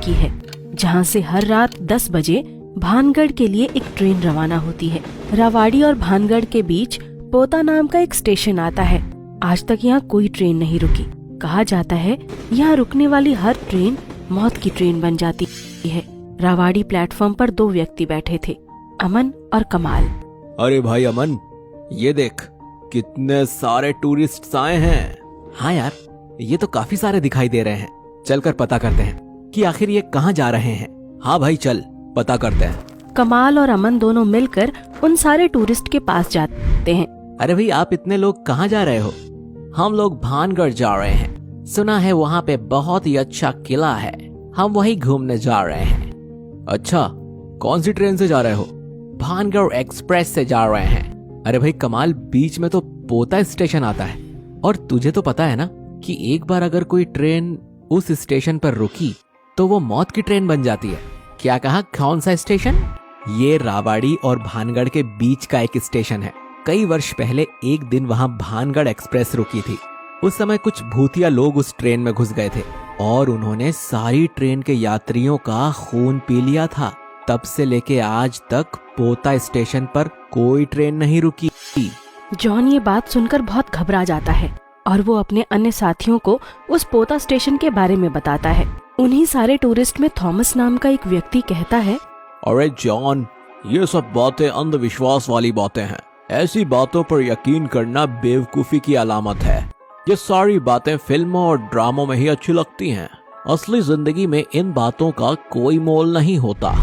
की है, जहाँ से हर रात 10 बजे भानगढ़ के लिए एक ट्रेन रवाना होती है। रावाड़ी और भानगढ़ के बीच पोता नाम का एक स्टेशन आता है। आज तक यहाँ कोई ट्रेन नहीं रुकी। कहा जाता है यहाँ रुकने वाली हर ट्रेन मौत की ट्रेन बन जाती है। रावाड़ी प्लेटफॉर्म पर 2 व्यक्ति बैठे थे, अमन और कमाल। अरे भाई अमन, ये देख कितने सारे टूरिस्ट आए हैं। हाँ यार, ये तो काफी सारे दिखाई दे रहे हैं। चलकर पता करते हैं कि आखिर ये कहाँ जा रहे हैं। हाँ भाई चल, पता करते हैं। कमाल और अमन दोनों मिलकर उन सारे टूरिस्ट के पास जाते हैं। अरे भाई, आप इतने लोग कहाँ जा रहे हो? हम लोग भानगढ़ जा रहे हैं। सुना है वहाँ पे बहुत ही अच्छा किला है, हम वही घूमने जा रहे हैं। अच्छा, कौन सी ट्रेन से जा रहे हो? भानगढ़ एक्सप्रेस से जा रहे हैं। अरे भाई कमाल, बीच में तो पोता स्टेशन आता है, और तुझे तो पता है ना कि एक बार अगर कोई ट्रेन उस स्टेशन पर रुकी तो वो मौत की ट्रेन बन जाती है। क्या कहा? कौन सा स्टेशन? ये रावाड़ी और भानगढ़ के बीच का एक स्टेशन है। कई वर्ष पहले एक दिन वहां भानगढ़ एक्सप्रेस रुकी थी। उस समय कुछ भूतिया लोग उस ट्रेन में घुस गए थे और उन्होंने सारी ट्रेन के यात्रियों का खून पी लिया था। तब से लेके आज तक पोता स्टेशन पर कोई ट्रेन नहीं रुकी। जॉन ये बात सुनकर बहुत घबरा जाता है और वो अपने अन्य साथियों को उस पोता स्टेशन के बारे में बताता है। उन्हीं सारे टूरिस्ट में थॉमस नाम का एक व्यक्ति कहता है, अरे जॉन, ये सब बातें अंधविश्वास वाली बातें हैं। ऐसी बातों पर यकीन करना बेवकूफी की अलामत है। ये सारी बातें फिल्मों और ड्रामों में ही अच्छी लगती हैं। असली जिंदगी में इन बातों का कोई मोल नहीं होता।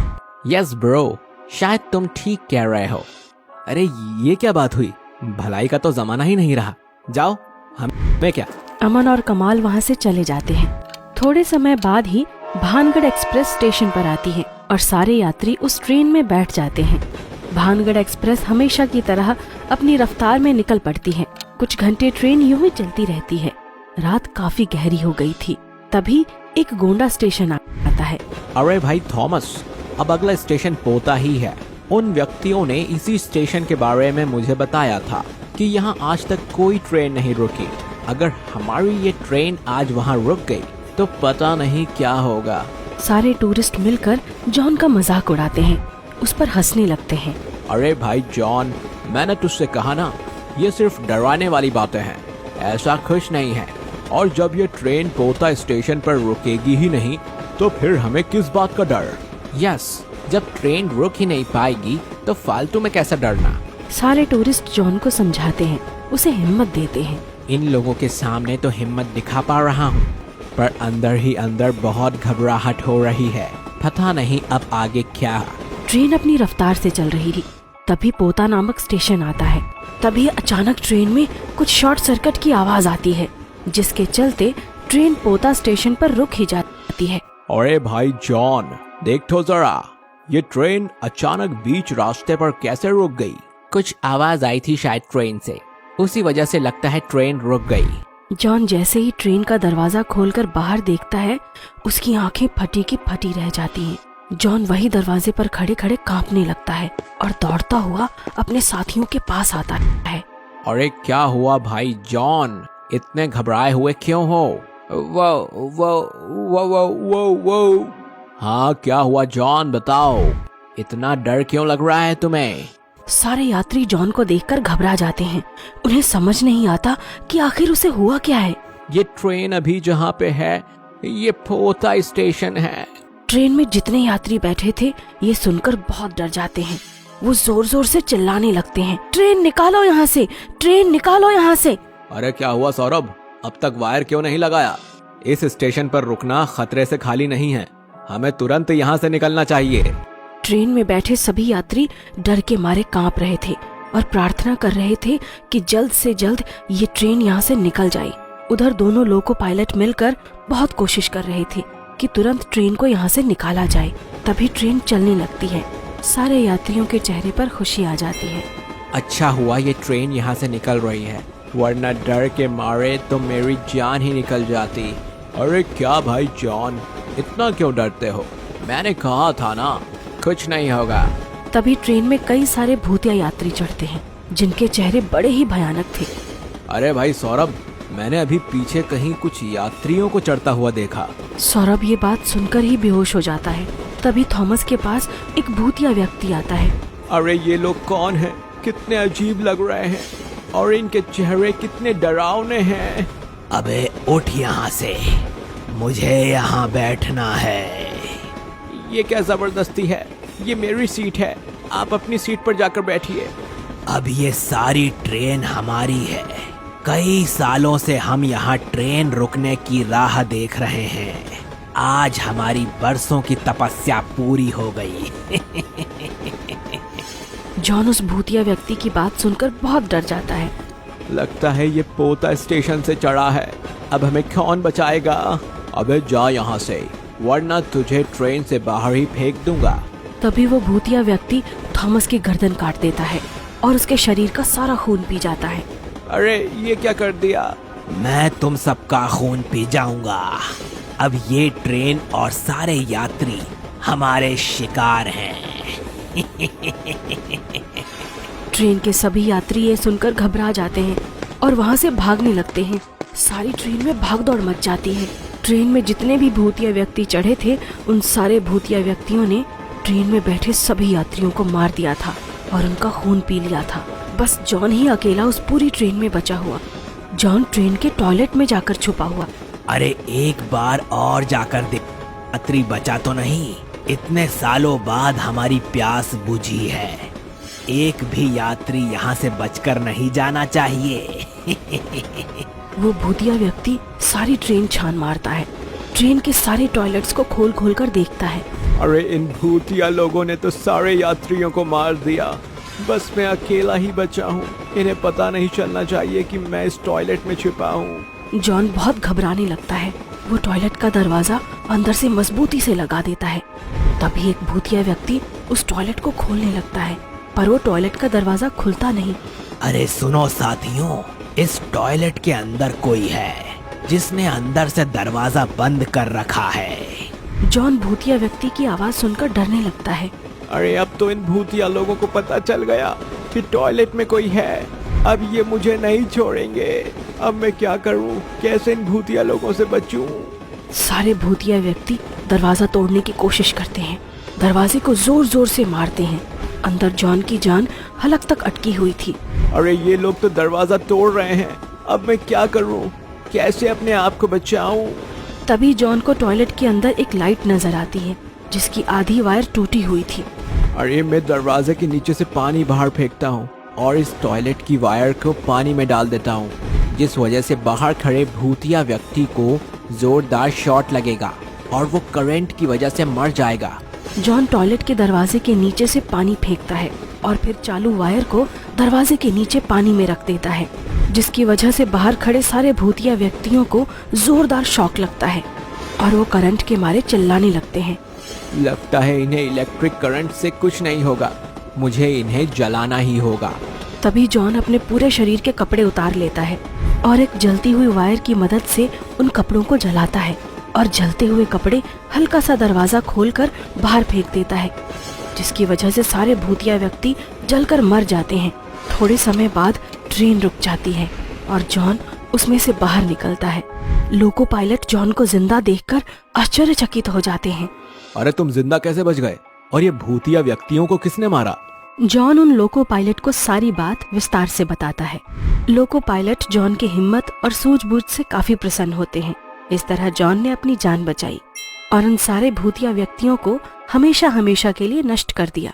यस ब्रो, शायद तुम ठीक कह रहे हो। अरे ये क्या बात हुई? भलाई का तो जमाना ही नहीं रहा। जाओ, हमें क्या। अमन और कमाल वहाँ से चले जाते हैं। थोड़े समय बाद ही भानगढ़ एक्सप्रेस स्टेशन पर आती है और सारे यात्री उस ट्रेन में बैठ जाते हैं। भानगढ़ एक्सप्रेस हमेशा की तरह अपनी रफ्तार में निकल पड़ती है। कुछ घंटे ट्रेन यूं ही चलती रहती है। रात काफी गहरी हो गई थी। तभी एक गोंडा स्टेशन आता है। अरे भाई थॉमस, अब अगला स्टेशन पोता ही है। उन व्यक्तियों ने इसी स्टेशन के बारे में मुझे बताया था कि यहाँ आज तक कोई ट्रेन नहीं रुकी। अगर हमारी ये ट्रेन आज वहाँ रुक गई तो पता नहीं क्या होगा। सारे टूरिस्ट मिलकर जॉन का मजाक उड़ाते हैं, उस पर हंसने लगते हैं। अरे भाई जॉन, मैंने तुझसे कहा ना, ये सिर्फ डराने वाली बातें हैं, ऐसा कुछ नहीं है। और जब ये ट्रेन पोता स्टेशन पर रुकेगी ही नहीं तो फिर हमें किस बात का डर? यस, जब ट्रेन रुक ही नहीं पाएगी तो फालतू में कैसा डरना। सारे टूरिस्ट जॉन को समझाते हैं, उसे हिम्मत देते हैं। इन लोगों के सामने तो हिम्मत दिखा पा रहा हूँ, पर अंदर ही अंदर बहुत घबराहट हो रही है। पता नहीं अब आगे क्या। ट्रेन अपनी रफ्तार से चल रही थी। तभी पोता नामक स्टेशन आता है। तभी अचानक ट्रेन में कुछ शॉर्ट सर्किट की आवाज आती है, जिसके चलते ट्रेन पोता स्टेशन पर रुक ही जाती है। अरे भाई जॉन, देख तो जरा, ये ट्रेन अचानक बीच रास्ते पर कैसे रुक गई? कुछ आवाज आई थी शायद ट्रेन से, उसी वजह से लगता है ट्रेन रुक गई। जॉन जैसे ही ट्रेन का दरवाजा खोलकर बाहर देखता है, उसकी आंखें फटी की फटी रह जाती हैं। जॉन वही दरवाजे पर खड़े खड़े कांपने लगता है और दौड़ता हुआ अपने साथियों के पास आता है। अरे क्या हुआ भाई जॉन, इतने घबराए हुए क्यों हो? वो वो वो वो वो वो हाँ, क्या हुआ जॉन, बताओ, इतना डर क्यों लग रहा है तुम्हें? सारे यात्री जॉन को देखकर घबरा जाते हैं। उन्हें समझ नहीं आता कि आखिर उसे हुआ क्या है। ये ट्रेन अभी जहाँ पे है ये पोता स्टेशन है। ट्रेन में जितने यात्री बैठे थे ये सुनकर बहुत डर जाते हैं। वो जोर जोर से चिल्लाने लगते हैं, ट्रेन निकालो यहाँ से, ट्रेन निकालो यहाँ से। अरे क्या हुआ सौरभ, अब तक वायर क्यों नहीं लगाया? इस स्टेशन पर रुकना खतरे से खाली नहीं है, हमें तुरंत यहाँ से निकलना चाहिए। ट्रेन में बैठे सभी यात्री डर के मारे कांप रहे थे और प्रार्थना कर रहे थे कि जल्द से जल्द ये ट्रेन यहाँ से निकल जाए। उधर दोनों लोको पायलट मिलकर बहुत कोशिश कर रहे थे कि तुरंत ट्रेन को यहाँ से निकाला जाए। तभी ट्रेन चलने लगती है। सारे यात्रियों के चेहरे पर खुशी आ जाती है। अच्छा हुआ ये ट्रेन यहाँ से निकल रही है, वरना डर के मारे तो मेरी जान ही निकल जाती। अरे क्या भाई जॉन, इतना क्यों डरते हो? मैंने कहा था ना, कुछ नहीं होगा। तभी ट्रेन में कई सारे भूतिया यात्री चढ़ते हैं, जिनके चेहरे बड़े ही भयानक थे। अरे भाई सौरभ, मैंने अभी पीछे कहीं कुछ यात्रियों को चढ़ता हुआ देखा। सौरभ ये बात सुनकर ही बेहोश हो जाता है। तभी थॉमस के पास एक भूतिया व्यक्ति आता है। अरे ये लोग कौन हैं? कितने अजीब लग रहे हैं और इनके चेहरे कितने डरावने हैं। अबे उठ यहाँ से, मुझे यहाँ बैठना है। ये क्या जबरदस्ती है? ये मेरी सीट है, आप अपनी सीट पर जाकर बैठिए। अब ये सारी ट्रेन हमारी है। कई सालों से हम यहाँ ट्रेन रुकने की राह देख रहे हैं। आज हमारी बरसों की तपस्या पूरी हो गई। जॉन उस भूतिया व्यक्ति की बात सुनकर बहुत डर जाता है। लगता है ये पोता स्टेशन से चढ़ा है। अब हमें कौन बचाएगा? अबे जा यहाँ से, वरना तुझे ट्रेन से बाहर ही फेंक दूंगा। तभी वो भूतिया व्यक्ति थॉमस की गर्दन काट देता है और उसके शरीर का सारा खून पी जाता है। अरे ये क्या कर दिया? मैं तुम सबका खून पी जाऊंगा। अब ये ट्रेन और सारे यात्री हमारे शिकार हैं। ट्रेन के सभी यात्री ये सुनकर घबरा जाते हैं और वहाँ से भागने लगते हैं। सारी ट्रेन में भागदौड़ मच जाती है। ट्रेन में जितने भी भूतिया व्यक्ति चढ़े थे, उन सारे भूतिया व्यक्तियों ने ट्रेन में बैठे सभी यात्रियों को मार दिया था और उनका खून पी लिया था। बस जॉन ही अकेला उस पूरी ट्रेन में बचा हुआ। जॉन ट्रेन के टॉयलेट में जाकर छुपा हुआ। अरे एक बार और जाकर देख, यात्री बचा तो नहीं। इतने सालों बाद हमारी प्यास बुझी है। एक भी यात्री यहाँ से बचकर नहीं जाना चाहिए। वो भूतिया व्यक्ति सारी ट्रेन छान मारता है। ट्रेन के सारे टॉयलेट्स को खोल खोल कर देखता है। अरे इन भूतिया लोगों ने तो सारे यात्रियों को मार दिया। बस मैं अकेला ही बचा हूँ। इन्हें पता नहीं चलना चाहिए कि मैं इस टॉयलेट में छिपा हूँ। जॉन बहुत घबराने लगता है। वो टॉयलेट का दरवाजा अंदर से मजबूती से लगा देता है। तभी एक भूतिया व्यक्ति उस टॉयलेट को खोलने लगता है, पर वो टॉयलेट का दरवाजा खुलता नहीं। अरे सुनो साथियों, इस टॉयलेट के अंदर कोई है जिसने अंदर से दरवाजा बंद कर रखा है। जॉन भूतिया व्यक्ति की आवाज सुनकर डरने लगता है। अरे अब तो इन भूतिया लोगों को पता चल गया कि टॉयलेट में कोई है। अब ये मुझे नहीं छोड़ेंगे। अब मैं क्या करूं? कैसे इन भूतिया लोगों से बचूं? सारे भूतिया व्यक्ति दरवाजा तोड़ने की कोशिश करते हैं। दरवाजे को जोर जोर से मारते हैं। अंदर जॉन की जान हलक तक अटकी हुई थी। अरे ये लोग तो दरवाजा तोड़ रहे हैं। अब मैं क्या करूं? कैसे अपने आप को बचाऊं? तभी जॉन को टॉयलेट के अंदर एक लाइट नजर आती है जिसकी आधी वायर टूटी हुई थी। अरे मैं दरवाजे के नीचे से पानी बाहर फेंकता हूँ और इस टॉयलेट की वायर को पानी में डाल देता हूँ, जिस वजह से बाहर खड़े भूतिया व्यक्ति को जोरदार शॉट लगेगा और वो करंट की वजह से मर जाएगा। जॉन टॉयलेट के दरवाजे के नीचे से पानी फेंकता है और फिर चालू वायर को दरवाजे के नीचे पानी में रख देता है, जिसकी वजह से बाहर खड़े सारे भूतिया व्यक्तियों को जोरदार शॉक लगता है और वो करंट के मारे चिल्लाने लगते हैं। लगता है इन्हें इलेक्ट्रिक करंट से कुछ नहीं होगा, मुझे इन्हें जलाना ही होगा। तभी जॉन अपने पूरे शरीर के कपड़े उतार लेता है और एक जलती हुई वायर की मदद से उन कपड़ों को जलाता है और जलते हुए कपड़े हल्का सा दरवाजा खोलकर बाहर फेंक देता है, जिसकी वजह से सारे भूतिया व्यक्ति जलकर मर जाते हैं। थोड़े समय बाद ट्रेन रुक जाती है और जॉन उसमें से बाहर निकलता है। लोको पायलट जॉन को जिंदा देखकर आश्चर्यचकित हो जाते हैं। अरे तुम जिंदा कैसे बच गए? और ये भूतिया व्यक्तियों को किसने मारा? जॉन उन लोको पायलट को सारी बात विस्तार से बताता है। लोको पायलट जॉन की हिम्मत और सूझबूझ से काफी प्रसन्न होते हैं। इस तरह जॉन ने अपनी जान बचाई और उन सारे भूतिया व्यक्तियों को हमेशा हमेशा के लिए नष्ट कर दिया।